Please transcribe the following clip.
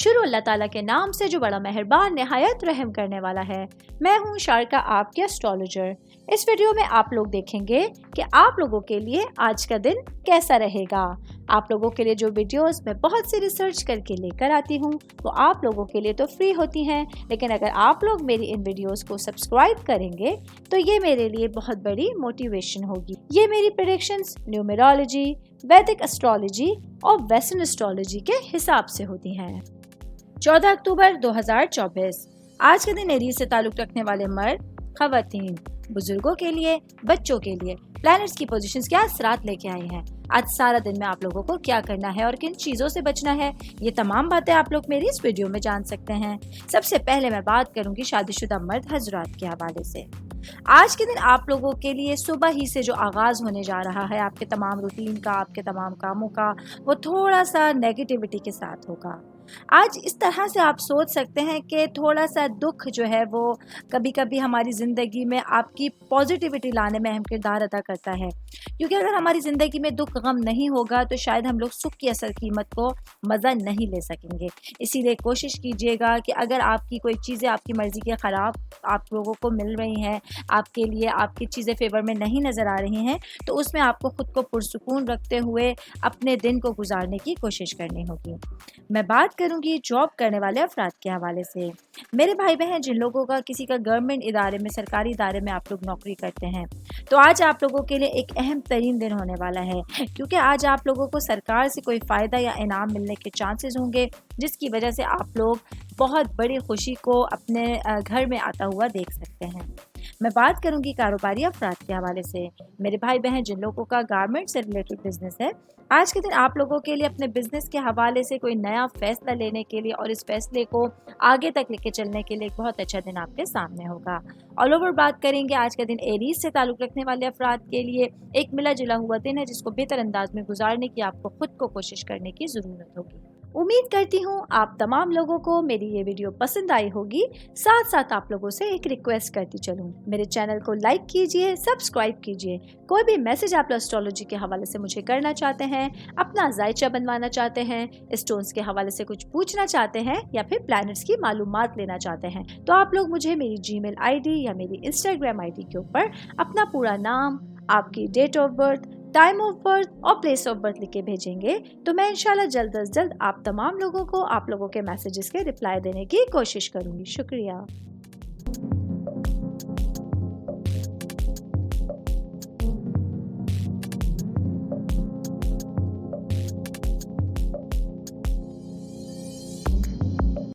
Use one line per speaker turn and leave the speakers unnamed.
شروع اللہ تعالیٰ کے نام سے جو بڑا مہربان نہایت رحم کرنے والا ہے۔ میں ہوں شارکا، آپ کے اسٹرالوجر۔ اس ویڈیو میں آپ لوگ دیکھیں گے کہ آپ لوگوں کے لیے آج کا دن کیسا رہے گا۔ آپ لوگوں کے لیے جو ویڈیوز میں بہت سی ریسرچ کر کے لے کر آتی ہوں وہ آپ لوگوں کے لیے تو فری ہوتی ہیں، لیکن اگر آپ لوگ میری ان ویڈیوز کو سبسکرائب کریں گے تو یہ میرے لیے بہت بڑی موٹیویشن ہوگی۔ یہ میری پریڈکشنز نیومرولوجی، ویدک اسٹرالوجی اور ویسٹرن اسٹرالوجی کے حساب سے ہوتی ہیں۔ 14 اکتوبر 2024 آج کے دن ایریز سے تعلق رکھنے والے مرد، خواتین، بزرگوں کے لیے، بچوں کے لیے پلانٹس کی پوزیشنز کیا اثرات لے کے آئی ہیں۔ آج سارا دن میں آپ لوگوں کو کیا کرنا ہے اور کن چیزوں سے بچنا ہے، یہ تمام باتیں آپ لوگ میری اس ویڈیو میں جان سکتے ہیں۔ سب سے پہلے میں بات کروں گی شادی شدہ مرد حضرات کے حوالے سے۔ آج کے دن آپ لوگوں کے لیے صبح ہی سے جو آغاز ہونے جا رہا ہے آپ کے تمام روٹین کا، آپ کے تمام کاموں کا، وہ تھوڑا سا نیگیٹیوٹی کے ساتھ ہوگا۔ آج اس طرح سے آپ سوچ سکتے ہیں کہ تھوڑا سا دکھ جو ہے وہ کبھی کبھی ہماری زندگی میں آپ کی پازیٹیوٹی لانے میں اہم کردار ادا کرتا ہے، کیونکہ اگر ہماری زندگی میں دکھ غم نہیں ہوگا تو شاید ہم لوگ سکھ کی اصل قیمت کو مزہ نہیں لے سکیں گے۔ اسی لیے کوشش کیجیے گا کہ اگر آپ کی کوئی چیزیں آپ کی مرضی کے خلاف آپ لوگوں کو مل رہی ہیں، آپ کے لیے آپ کی چیزیں فیور میں نہیں نظر آ رہی ہیں، تو اس میں آپ کو خود کو پرسکون رکھتے ہوئے اپنے دن کو گزارنے کی کوشش کرنی ہوگی۔ میں بات کروں گی جاب کرنے والے افراد کے حوالے سے۔ میرے بھائی بہن جن لوگوں کا کسی کا گورنمنٹ ادارے میں، سرکاری ادارے میں آپ لوگ نوکری کرتے ہیں، تو آج آپ لوگوں کے لیے ایک اہم ترین دن ہونے والا ہے، کیونکہ آج آپ لوگوں کو سرکار سے کوئی فائدہ یا انعام ملنے کے چانسز ہوں گے، جس کی وجہ سے آپ لوگ بہت بڑی خوشی کو اپنے گھر میں آتا ہوا دیکھ سکتے ہیں۔ میں بات کروں گی کاروباری افراد کے حوالے سے۔ میرے بھائی بہن جن لوگوں کا گارمنٹ سے ریلیٹڈ بزنس ہے، آج کے دن آپ لوگوں کے لیے اپنے بزنس کے حوالے سے کوئی نیا فیصلہ لینے کے لیے اور اس فیصلے کو آگے تک لے کے چلنے کے لیے ایک بہت اچھا دن آپ کے سامنے ہوگا۔ آل اوور بات کریں گے آج کا دن ایریز سے تعلق رکھنے والے افراد کے لیے ایک ملا جلا ہوا دن ہے، جس کو بہتر انداز میں گزارنے کی آپ کو خود کو کوشش کرنے کی ضرورت ہوگی۔ امید کرتی ہوں آپ تمام لوگوں کو میری یہ ویڈیو پسند آئی ہوگی۔ ساتھ ساتھ آپ لوگوں سے ایک ریکویسٹ کرتی چلوں، میرے چینل کو لائک کیجئے، سبسکرائب کیجئے۔ کوئی بھی میسج آپ اسٹرالوجی کے حوالے سے مجھے کرنا چاہتے ہیں، اپنا ذائچہ بنوانا چاہتے ہیں، اسٹونز کے حوالے سے کچھ پوچھنا چاہتے ہیں یا پھر پلانٹس کی معلومات لینا چاہتے ہیں، تو آپ لوگ مجھے میری جی میل آئی ڈی یا میری انسٹاگرام آئی ڈی کے اوپر اپنا پورا نام، آپ کی date of birth, time of birth اور پلیس آف برتھ لکھ کے بھیجیں گے، تو میں انشاءاللہ جلد از جلد آپ تمام لوگوں کو آپ لوگوں کے میسیجز کے رپلائی دینے کی کوشش کروں گی۔ شکریہ۔